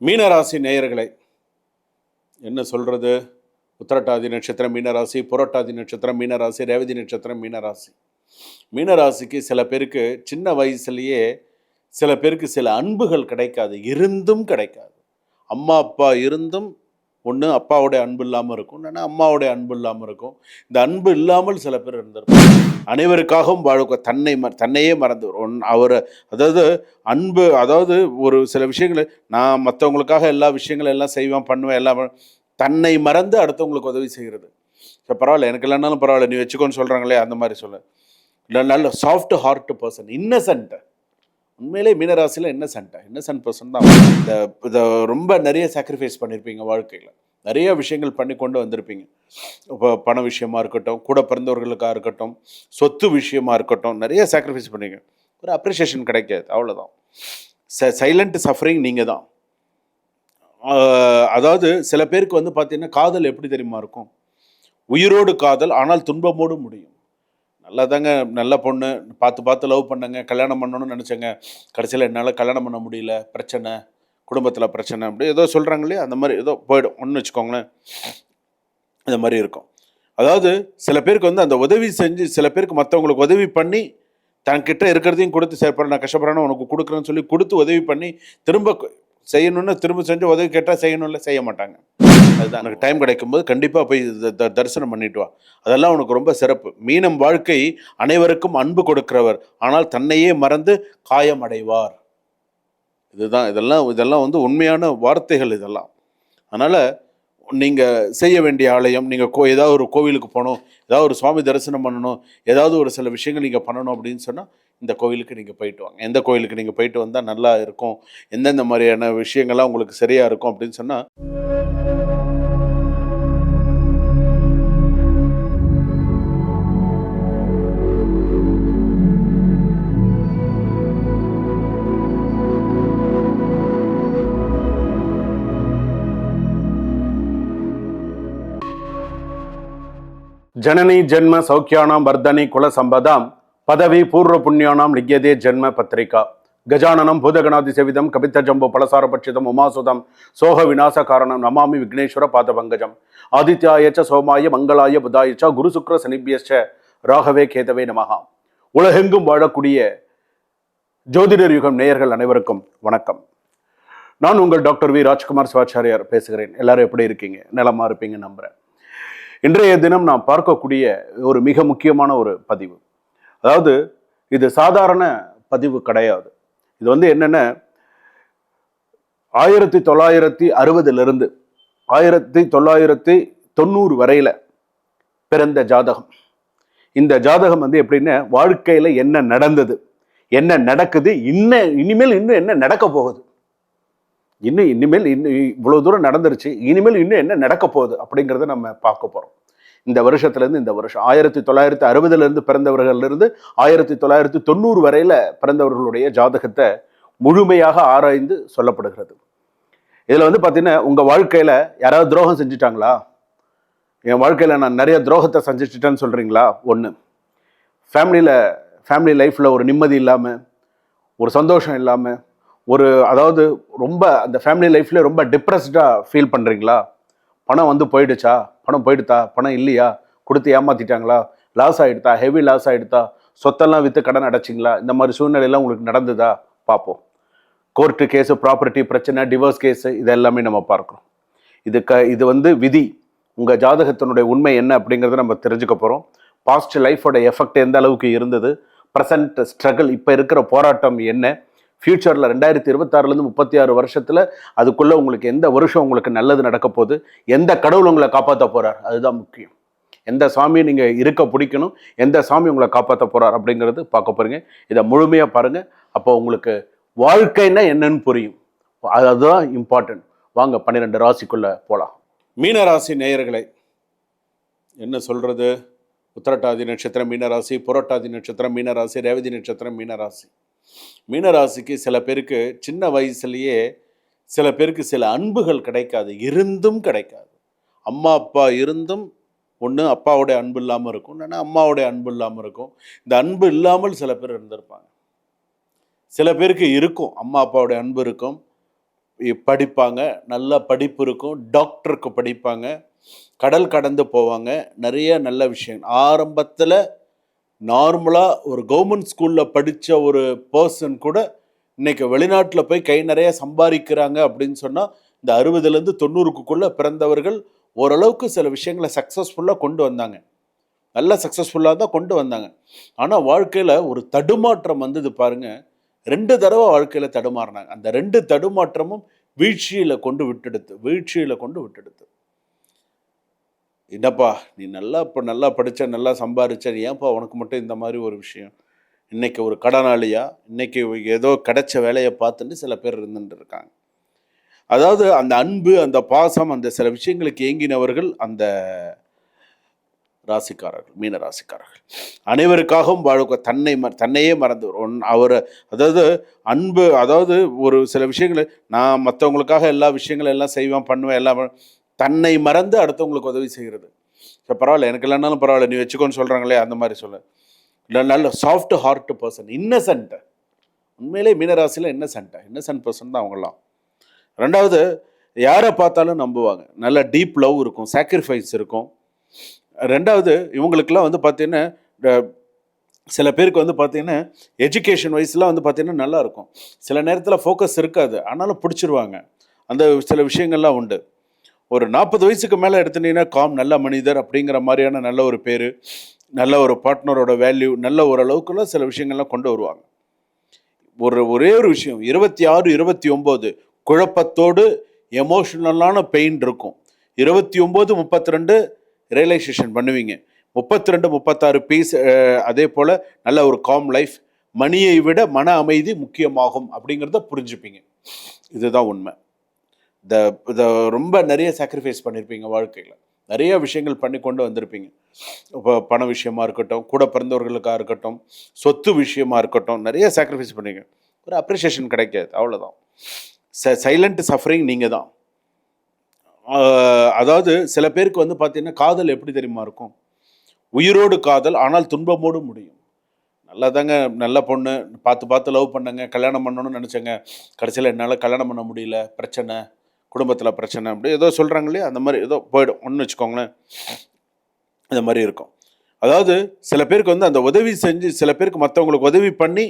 மீனராசி நேயர்களை என்ன சொல்கிறது? உத்திரட்டாதி நட்சத்திரம் மீனராசி, புரட்டாதி நட்சத்திரம் மீனராசி, ரேவதி நட்சத்திரம் மீனராசி. மீனராசிக்கு சில பேருக்கு சின்ன வயசுலேயே சில பேருக்கு சில அன்புகள் கிடைக்காது, இருந்தும் கிடைக்காது. அம்மா அப்பா இருந்தும் ஒன்று அப்பாவோடைய அன்பு இல்லாமல் இருக்கும், இல்லைன்னா அம்மாவோடைய அன்பு இல்லாமல் இருக்கும். இந்த அன்பு இல்லாமல் சில பேர் இருந்திருப்பாங்க. அனைவருக்காகவும் வாழ தன்னையே மறந்து அவர், அதாவது அன்பு, அதாவது ஒரு சில விஷயங்கள் நான் மற்றவங்களுக்காக எல்லா விஷயங்களும் எல்லாம் செய்வேன், பண்ணுவேன், எல்லாம் தன்னை மறந்து அடுத்தவங்களுக்கு உதவி செய்கிறது. ஸோ பரவாயில்ல, எனக்கு இல்லைனாலும் பரவாயில்ல, நீ வச்சுக்கோன்னு சொல்கிறாங்களே, அந்த மாதிரி சொல்ல. நல்ல சாஃப்ட் ஹார்ட் பர்சன், இன்னசென்ட். உண்மையிலே மீனராசியில் இன்னசென்ட் பர்சன் தான். இதை ரொம்ப நிறைய சாக்ரிஃபைஸ் பண்ணியிருப்பீங்க வாழ்க்கையில், நிறைய விஷயங்கள் பண்ணி கொண்டு வந்திருப்பீங்க. இப்போ பண விஷயமா இருக்கட்டும், கூட பிறந்தவர்களுக்காக இருக்கட்டும், சொத்து விஷயமா இருக்கட்டும், நிறைய சாக்ரிஃபைஸ் பண்ணீங்க. ஒரு அப்ரிசியேஷன் கிடைக்காது, அவ்வளோதான். சைலண்ட் சஃபரிங் நீங்கள் தான். அதாவது சில பேருக்கு வந்து பார்த்தீங்கன்னா காதல் எப்படி தெரியுமா இருக்கும்? உயிரோடு காதல், ஆனால் துன்பமோடு முடியும். நல்லா தாங்க, நல்ல பொண்ணு பார்த்து லவ் பண்ணங்க, கல்யாணம் பண்ணணும்னு நினச்சேங்க, கடைசியில் என்னால் கல்யாணம் பண்ண முடியல, பிரச்சனை, குடும்பத்தில் பிரச்சனை, அப்படி ஏதோ சொல்கிறாங்களே, அந்த மாதிரி ஏதோ போய்டும் ஒன்று வச்சுக்கோங்களேன். இந்த மாதிரி இருக்கும். அதாவது சில பேருக்கு வந்து அந்த உதவி செஞ்சு, சில பேருக்கு மற்றவங்களுக்கு உதவி பண்ணி தன்கிட்ட இருக்கிறதையும் கொடுத்து, சேர்ப்பேன் நான் கஷ்டப்படுறேன்னு உனக்கு கொடுக்குறேன்னு சொல்லி கொடுத்து உதவி பண்ணி திரும்ப செய்யணும்னு, திரும்ப செஞ்சு உதவி கேட்டால் செய்யணும்ல, செய்ய மாட்டாங்க. அதுதான், எனக்கு டைம் கிடைக்கும்போது கண்டிப்பாக போய் தரிசனம் பண்ணிட்டு வா, அதெல்லாம் உனக்கு ரொம்ப சிறப்பு. மீனம் வாழ்க்கை அனைவருக்கும் அன்பு கொடுக்கிறவர், ஆனால் தன்னையே மறந்து காயம் அடைவார். இதுதான், இதெல்லாம் வந்து உண்மையான வார்த்தைகள் இதெல்லாம். அதனால் நீங்கள் செய்ய வேண்டிய ஆலயம், நீங்கள் ஏதாவது ஒரு கோவிலுக்கு போகணும், ஏதாவது ஒரு சுவாமி தரிசனம் பண்ணணும், ஏதாவது ஒரு சில விஷயங்கள் நீங்கள் பண்ணணும் அப்படின்னு சொன்னால் இந்த கோவிலுக்கு நீங்கள் போயிட்டு வாங்க. எந்த கோவிலுக்கு நீங்கள் போயிட்டு வந்தால் நல்லா இருக்கும், எந்தெந்த மாதிரியான விஷயங்கள்லாம் உங்களுக்கு சரியாக இருக்கும் அப்படின்னு சொன்னால், ஜனனி ஜென்ம சௌக்கியானாம் வர்தனி குல சம்பதாம் பதவி பூர்வ புண்ணியானாம் லிக்யதே ஜென்ம பத்திரிகா கஜானனம் பூதகணாதி சேவிதம் கபித்த ஜம்போ பலசாரபட்சிதம் உமாசுதம் சோக விநாச காரணம் நமாமி விக்னேஸ்வர பாதபங்கஜம் ஆதித்யாயச்ச சோமாய மங்களாய புதாயச்ச குரு சுக்ர சனிபியச்ச ராகவே கேதவே நமகா. உலகெங்கும் வாழக்கூடிய ஜோதிடர் யுகம் நேயர்கள் அனைவருக்கும் வணக்கம். நான் உங்கள் டாக்டர் வி ராஜ்குமார் சிவாச்சாரியார் பேசுகிறேன். எல்லாரும் எப்படி இருக்கீங்க? நலமா இருப்பீங்க நம்புறேன். இன்றைய தினம் நாம் பார்க்கக்கூடிய ஒரு மிக முக்கியமான ஒரு பதிவு. அதாவது இது சாதாரண பதிவு கிடையாது. இது வந்து என்னென்ன, 1960 1990 வரையில பிறந்த ஜாதகம். இந்த ஜாதகம் வந்து எப்படின்னா, வாழ்க்கையில என்ன நடந்தது, என்ன நடக்குது, இனிமேல் இன்னும் என்ன நடக்க போகுது, இனிமேல் இவ்வளவு தூரம் நடந்துருச்சு, இனிமேல் இன்னும் என்ன நடக்க போகுது அப்படிங்கிறத நம்ம பார்க்க போறோம். இந்த வருஷத்துலேருந்து, இந்த வருஷம் 1960 பிறந்தவர்களிலிருந்து 1990 வரையில பிறந்தவர்களுடைய ஜாதகத்தை முழுமையாக ஆராய்ந்து சொல்லப்படுகிறது. இதுல வந்து பார்த்தீங்கன்னா, உங்க வாழ்க்கையில யாராவது துரோகம் செஞ்சுட்டாங்களா? என் வாழ்க்கையில நான் நிறைய துரோகத்தை செஞ்சுட்டேன்னு சொல்றீங்களா? ஒன்று. ஃபேமிலி லைஃப்ல ஒரு நிம்மதி இல்லாமல், ஒரு சந்தோஷம் இல்லாமல், அதாவது ரொம்ப அந்த ஃபேமிலி லைஃப்ல ரொம்ப டிப்ரெஸ்டாக ஃபீல் பண்ணுறீங்களா? பணம் வந்து போயிடுச்சா, பணம் போயிடுதா, பணம் இல்லையா, கொடுத்து ஏமாத்திட்டாங்களா, லாஸ் ஆகிடுதா, ஹெவி லாஸ் ஆகிடுதா, சொத்தெல்லாம் விற்று கடன் அடைச்சிங்களா, இந்த மாதிரி சூழ்நிலையெல்லாம் உங்களுக்கு நடந்ததா பார்ப்போம். கோர்ட்டு கேஸு, ப்ராப்பர்ட்டி பிரச்சனை, டிவோர்ஸ் கேஸு, இது எல்லாமே நம்ம பார்க்குறோம். இது வந்து விதி. உங்கள் ஜாதகத்தினுடைய உண்மை என்ன அப்படிங்கிறத நம்ம தெரிஞ்சுக்க போகிறோம். பாஸ்ட் லைஃபோட எஃபெக்ட் எந்த அளவுக்கு இருந்தது, ப்ரெசன்ட் ஸ்ட்ரகிள், இப்போ இருக்கிற போராட்டம் என்ன, ஃபியூச்சரில் 2026 36 வருஷத்தில் அதுக்குள்ளே உங்களுக்கு எந்த வருஷம் உங்களுக்கு நல்லது நடக்க போகுது, எந்த கடவுள் உங்களை காப்பாற்ற போகிறார், அதுதான் முக்கியம். எந்த சாமியை நீங்கள் இருக்க பிடிக்கணும், எந்த சாமி உங்களை காப்பாற்ற போகிறார் அப்படிங்கிறது பார்க்க போகிறீங்க. இதை முழுமையாக பாருங்கள். அப்போ உங்களுக்கு வாழ்க்கைன்னா என்னன்னு புரியும். அதுதான் இம்பார்ட்டன்ட். வாங்க 12 ராசிக்குள்ளே போகலாம். மீனராசி நேயர்களை என்ன சொல்கிறது? உத்திரட்டாதி நட்சத்திரம் மீனராசி, புரட்டாதி நட்சத்திரம் மீனராசி, ரேவதி நட்சத்திரம் மீனராசி. மீனராசிக்கு சில பேருக்கு சின்ன வயசுலேயே சில பேருக்கு சில அன்புகள் கிடைக்காது, இருந்தும் கிடைக்காது. அம்மா அப்பா இருந்தும் ஒன்று அப்பாவோடைய அன்பு இல்லாமல் இருக்கும், இல்லைன்னா அம்மாவோடைய அன்பு இல்லாமல் இருக்கும். இந்த அன்பு இல்லாமல் சில பேர் இருந்திருப்பாங்க. சில பேருக்கு இருக்கும், அம்மா அப்பாவோடைய அன்பு இருக்கும், படிப்பாங்க, நல்ல படிப்பு இருக்கும், டாக்டருக்கு படிப்பாங்க, கடல் கடந்து போவாங்க, நிறைய நல்ல விஷயம். ஆரம்பத்தில் நார்மலாக ஒரு கவர்மெண்ட் ஸ்கூலில் படித்த ஒரு பர்சன் கூட இன்னைக்கு வெளிநாட்டில் போய் கை நிறைய சம்பாதிக்கிறாங்க அப்படின்னு சொன்னால் இந்த 60லேருந்து 90க்குள்ளே பிறந்தவர்கள் ஓரளவுக்கு சில விஷயங்களை சக்ஸஸ்ஃபுல்லாக கொண்டு வந்தாங்க. நல்ல சக்ஸஸ்ஃபுல்லாக தான் கொண்டு வந்தாங்க. ஆனால் வாழ்க்கையில் ஒரு தடுமாற்றம் வந்தது பாருங்க. 2 தடவை வாழ்க்கையில் தடுமாறினாங்க. அந்த 2 தடுமாற்றமும் வீழ்ச்சியில் கொண்டு விட்டெடுத்து. என்னப்பா நீ நல்லா இப்போ நல்லா படித்த நல்லா சம்பாதிச்ச, ஏன்ப்பா உனக்கு மட்டும் இந்த மாதிரி ஒரு விஷயம்? இன்னைக்கு ஒரு கடனாளியா, இன்னைக்கு ஏதோ கிடைச்ச வேலையை பார்த்துட்டு சில பேர் இருந்துட்டு இருக்காங்க. அதாவது அந்த அன்பு, அந்த பாசம், அந்த சில விஷயங்களுக்கு ஏங்கினவர்கள் அந்த ராசிக்காரர்கள், மீன ராசிக்காரர்கள். அனைவருக்காகவும் வாழ்க்கை தன்னையே மறந்து அவர், அதாவது அன்பு, அதாவது ஒரு சில விஷயங்களை நான் மற்றவங்களுக்காக எல்லா விஷயங்களும் எல்லாம் செய்வேன், பண்ணுவேன், எல்லாம் தன்னை மறந்து அடுத்தவங்களுக்கு உதவி செய்கிறது. சரி பரவாயில்ல, எனக்கு இல்லைனாலும் பரவாயில்ல, நீ வச்சுக்கோன்னு சொல்கிறாங்களே, அந்த மாதிரி சொல்ல. இல்லை, நல்ல சாஃப்ட் ஹார்ட் பர்சன், இன்னசென்ட். உண்மையிலே மீனராசியில் இன்னசென்ட் பர்சன் தான் அவங்களாம். ரெண்டாவது, யாரை பார்த்தாலும் நம்புவாங்க, நல்ல டீப் லவ் இருக்கும், சாக்ரிஃபைஸ் இருக்கும். ரெண்டாவது, இவங்களுக்கெல்லாம் வந்து பார்த்தீங்கன்னா சில பேருக்கு வந்து பார்த்தீங்கன்னா எஜுகேஷன் வைஸ்லாம் வந்து பார்த்தீங்கன்னா நல்லா இருக்கும். சில நேரத்தில் ஃபோக்கஸ் இருக்காது, ஆனாலும் பிடிச்சிருவாங்க. அந்த சில விஷயங்கள்லாம் உண்டு. ஒரு 40 வயசுக்கு மேலே எடுத்துட்டீங்கன்னா நல்ல மனிதர் அப்படிங்கிற மாதிரியான நல்ல ஒரு பேர், நல்ல ஒரு பார்ட்னரோட வேல்யூ, நல்ல ஓரளவுக்குலாம் சில விஷயங்கள்லாம் கொண்டு வருவாங்க. ஒரே ஒரு விஷயம், 26, 29 குழப்பத்தோடு எமோஷனலான பெயின் இருக்கும். 29, 32 ரியலைசேஷன் பண்ணுவீங்க. 32, 36 பீஸ். அதே போல் நல்ல ஒரு காம் லைஃப், மணியை விட மன அமைதி முக்கியமாகும் அப்படிங்கிறத புரிஞ்சுப்பீங்க. இதுதான் உண்மை. ரொம்ப நிறைய சாக்ரிஃபைஸ் பண்ணியிருப்பீங்க வாழ்க்கையில், நிறைய விஷயங்கள் பண்ணி கொண்டு வந்திருப்பீங்க. இப்போ பண விஷயமா இருக்கட்டும், கூட பிறந்தவர்களுக்காக இருக்கட்டும், சொத்து விஷயமா இருக்கட்டும், நிறைய சாக்ரிஃபைஸ் பண்ணீங்க. ஒரு அப்ரிசியேஷன் கிடைக்காது, அவ்வளோதான். சைலண்ட் சஃபரிங் நீங்கள் தான். அதாவது சில பேருக்கு வந்து பார்த்தீங்கன்னா காதல் எப்படி தெரியுமா இருக்கும்? உயிரோடு காதல், ஆனால் துன்பமோடு முடியும். நல்லா தாங்க, நல்ல பொண்ணு, பார்த்து லவ் பண்ணங்க, கல்யாணம் பண்ணணும்னு நினச்சேங்க, கடைசியில் என்னால் கல்யாணம் பண்ண முடியல, பிரச்சனை, குடும்பத்தில் பிரச்சனை, அப்படி ஏதோ சொல்கிறாங்க இல்லையா, அந்த மாதிரி ஏதோ போயிடும் ஒன்று வச்சுக்கோங்களேன். இந்த மாதிரி இருக்கும். அதாவது சில பேருக்கு வந்து அந்த உதவி செஞ்சு, சில பேருக்கு மற்றவங்களுக்கு உதவி பண்ணி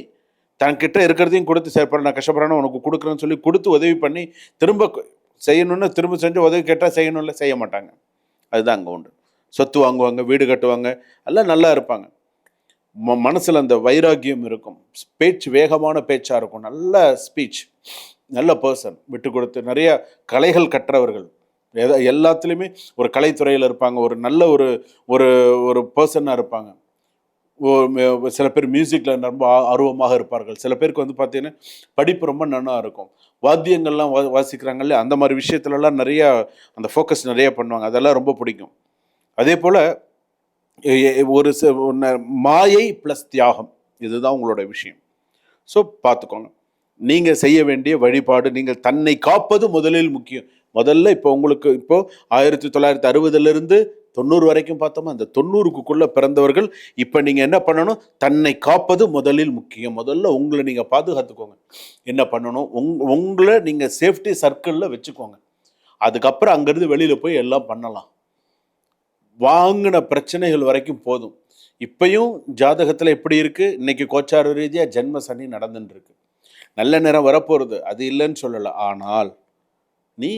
தன்கிட்ட இருக்கிறதையும் கொடுத்து, சரி நான் கஷ்டப்படுறேன்னு உனக்கு கொடுக்குறேன்னு சொல்லி கொடுத்து உதவி பண்ணி திரும்ப செய்யணும்னு திரும்ப செஞ்சு உதவி கேட்டால் செய்யணும்ல, செய்ய மாட்டாங்க. அதுதான் அங்கே உண்டு. சொத்து வாங்குவாங்க, வீடு கட்டுவாங்க, எல்லாம் நல்லா இருப்பாங்க. மனசில் அந்த வைராக்கியம் இருக்கும், பேச்சு வேகமான பேச்சாக இருக்கும், நல்ல ஸ்பீச், நல்ல பர்சன், விட்டு கொடுத்து நிறைய கலைகள் கற்றவர்கள், எல்லாத்துலேயுமே ஒரு கலைத்துறையில் இருப்பாங்க, ஒரு நல்ல ஒரு ஒரு ஒரு பர்சனாக இருப்பாங்க. சில பேர் மியூசிக்கில் ரொம்ப ஆர்வமாக இருப்பார்கள். சில பேருக்கு வந்து பார்த்தீங்கன்னா படிப்பு ரொம்ப நல்லா இருக்கும், வாத்தியங்கள்லாம் வாசிக்கிறாங்கல்ல, அந்த மாதிரி விஷயத்துலலாம் நிறையா அந்த ஃபோக்கஸ் நிறைய பண்ணுவாங்க, அதெல்லாம் ரொம்ப பிடிக்கும். அதே போல் ஒரு மாயை ப்ளஸ் தியாகம், இதுதான் உங்களோட விஷயம். ஸோ பார்த்துக்கோங்க. நீங்கள் செய்ய வேண்டிய வழிபாடு, நீங்கள் தன்னை காப்பது முதலில் முக்கியம். முதல்ல இப்போ உங்களுக்கு இப்போ 1960லேருந்து 90 வரைக்கும் பார்த்தோமா, அந்த 90க்குள்ளே பிறந்தவர்கள் இப்போ நீங்கள் என்ன பண்ணணும்? தன்னை காப்பது முதலில் முக்கியம். முதல்ல உங்களை நீங்கள் பாதுகாத்துக்கோங்க. என்ன பண்ணணும்? உங்களை நீங்கள் சேஃப்டி சர்க்கிளில் வச்சுக்கோங்க. அதுக்கப்புறம் அங்கேருந்து வெளியில் போய் எல்லாம் பண்ணலாம். வாங்கின பிரச்சனைகள் வரைக்கும் போதும். இப்பயும் ஜாதகத்தில் எப்படி இருக்குது? இன்னைக்கு கோச்சார ரீதியாக ஜென்ம சனி நடந்துட்டு இருக்கு. நல்ல நேரம் வரப்போகிறது, அது இல்லைன்னு சொல்லலை. ஆனால் நீ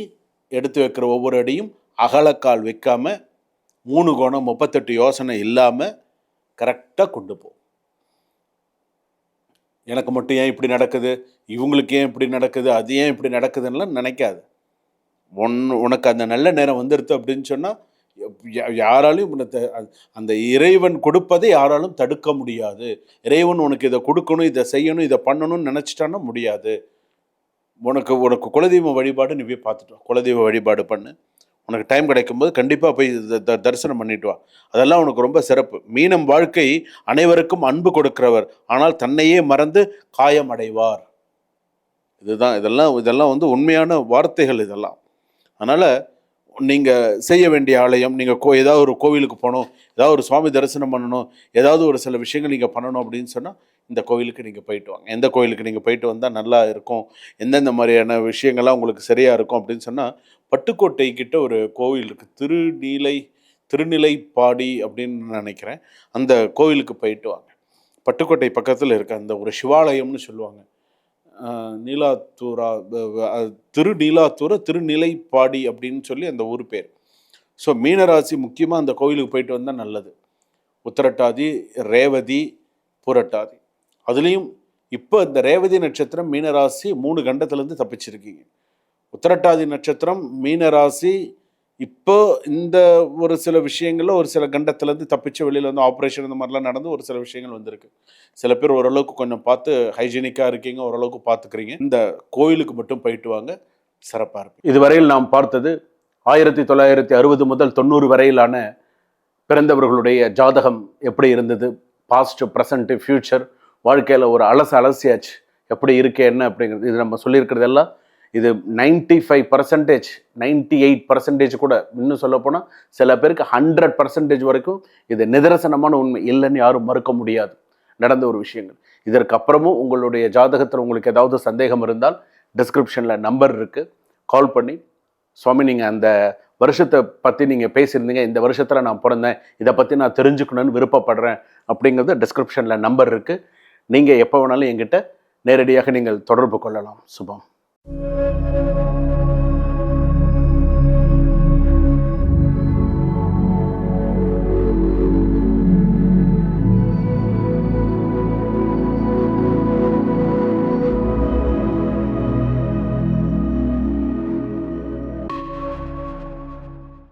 எடுத்து வைக்கிற ஒவ்வொரு அடியும் அகலக்கால் வைக்காம 3 கோணம் 38 யோசனை இல்லாமல் கரெக்டாக கொண்டு போ. எனக்கு மட்டும் ஏன் இப்படி நடக்குது, இவங்களுக்கு ஏன் இப்படி நடக்குது, அது ஏன் இப்படி நடக்குதுன்னெலாம் நினைக்காது. உனக்கு அந்த நல்ல நேரம் வந்துடுது அப்படின்னு சொன்னால் யாராலையும் அந்த இறைவன் கொடுப்பதை யாராலும் தடுக்க முடியாது. இறைவன் உனக்கு இதை கொடுக்கணும், இதை செய்யணும், இதை பண்ணணும்னு நினச்சிட்டான்னா முடியாது. உனக்கு குலதெய்வ வழிபாடு நீ போய் பார்த்துட்டு வா. குலதெய்வ வழிபாடு பண்ணு. உனக்கு டைம் கிடைக்கும்போது கண்டிப்பாக போய் தரிசனம் பண்ணிட்டு வா. அதெல்லாம் உனக்கு ரொம்ப சிறப்பு. மீனம் வாழ்க்கை அனைவருக்கும் அன்பு கொடுக்கிறவர், ஆனால் தன்னையே மறந்து காயம் அடைவார். இதெல்லாம் வந்து உண்மையான வார்த்தைகள் இதெல்லாம். அதனால் நீங்கள் செய்ய வேண்டிய ஆலயம், நீங்கள் ஏதாவது ஒரு கோவிலுக்கு போகணும், ஏதாவது ஒரு சுவாமி தரிசனம் பண்ணணும், ஏதாவது ஒரு சில விஷயங்கள் நீங்கள் பண்ணணும் அப்படின்னு சொன்னால் இந்த கோவிலுக்கு நீங்கள் போயிட்டு வாங்க. எந்த கோவிலுக்கு நீங்கள் போயிட்டு வந்தால் நல்லா இருக்கும், எந்தெந்த மாதிரியான விஷயங்கள்லாம் உங்களுக்கு சரியாக இருக்கும் அப்படின்னு சொன்னால், பட்டுக்கோட்டை கிட்ட ஒரு கோவில் இருக்குது, திருநிலைப்பாடி அப்படின்னு நினைக்கிறேன். அந்த கோவிலுக்கு போயிட்டு வாங்க. பட்டுக்கோட்டை பக்கத்தில் இருக்க அந்த ஒரு சிவாலயம்னு சொல்லுவாங்க. நீலாத்தூரா திருநீலாத்தூர திருநிலைப்பாடி அப்படின்னு சொல்லி அந்த ஊர் பேர். ஸோ மீனராசி முக்கியமாக அந்த கோவிலுக்கு போயிட்டு வந்தால் நல்லது. உத்திரட்டாதி, ரேவதி, புரட்டாதி. அதுலேயும் இப்போ இந்த ரேவதி நட்சத்திரம் மீனராசி 3 கண்டத்துலேருந்து தப்பிச்சிருக்கீங்க. உத்திரட்டாதி நட்சத்திரம் மீனராசி இப்போ இந்த ஒரு சில விஷயங்களில் ஒரு சில கண்டத்துலேருந்து தப்பிச்சு வெளியில் வந்து ஆப்ரேஷன் இந்த மாதிரிலாம் நடந்து ஒரு சில விஷயங்கள் வந்திருக்கு. சில பேர் ஓரளவுக்கு கொஞ்சம் பார்த்து ஹைஜீனிக்காக இருக்கீங்க, ஓரளவுக்கு பார்த்துக்கிறீங்க. இந்த கோயிலுக்கு மட்டும் போயிட்டு வாங்க, சிறப்பாக இருக்கும். இதுவரையில் நாம் பார்த்தது 1960 முதல் 90 வரையிலான பிறந்தவர்களுடைய ஜாதகம் எப்படி இருந்தது, பாஸ்ட், ப்ரெசண்ட், ஃபியூச்சர், வாழ்க்கையில் ஒரு அலசியாச்சு எப்படி இருக்கு என்ன அப்படிங்கிறது. இது நம்ம சொல்லியிருக்கிறதெல்லாம் இது 95%, 98% கூட, இன்னும் சொல்ல போனால் சில பேருக்கு 100% வரைக்கும் இது நிதர்சனமான உண்மை, இல்லைன்னு யாரும் மறுக்க முடியாது நடந்த ஒரு விஷயங்கள். இதற்கு அப்புறமும் உங்களுடைய ஜாதகத்தில் உங்களுக்கு ஏதாவது சந்தேகம் இருந்தால் டிஸ்கிரிப்ஷனில் நம்பர் இருக்குது, கால் பண்ணி சுவாமி நீங்கள் அந்த வருஷத்தை பற்றி நீங்கள் பேசியிருந்தீங்க, இந்த வருஷத்தில் நான் பிறந்தேன், இதை பற்றி நான் தெரிஞ்சுக்கணுன்னு விருப்பப்படுறேன் அப்படிங்கிறது டிஸ்கிரிப்ஷனில் நம்பர் இருக்குது. நீங்கள் எப்போ வேணாலும் என்கிட்ட நேரடியாக நீங்கள் தொடர்பு கொள்ளலாம். சுபம்.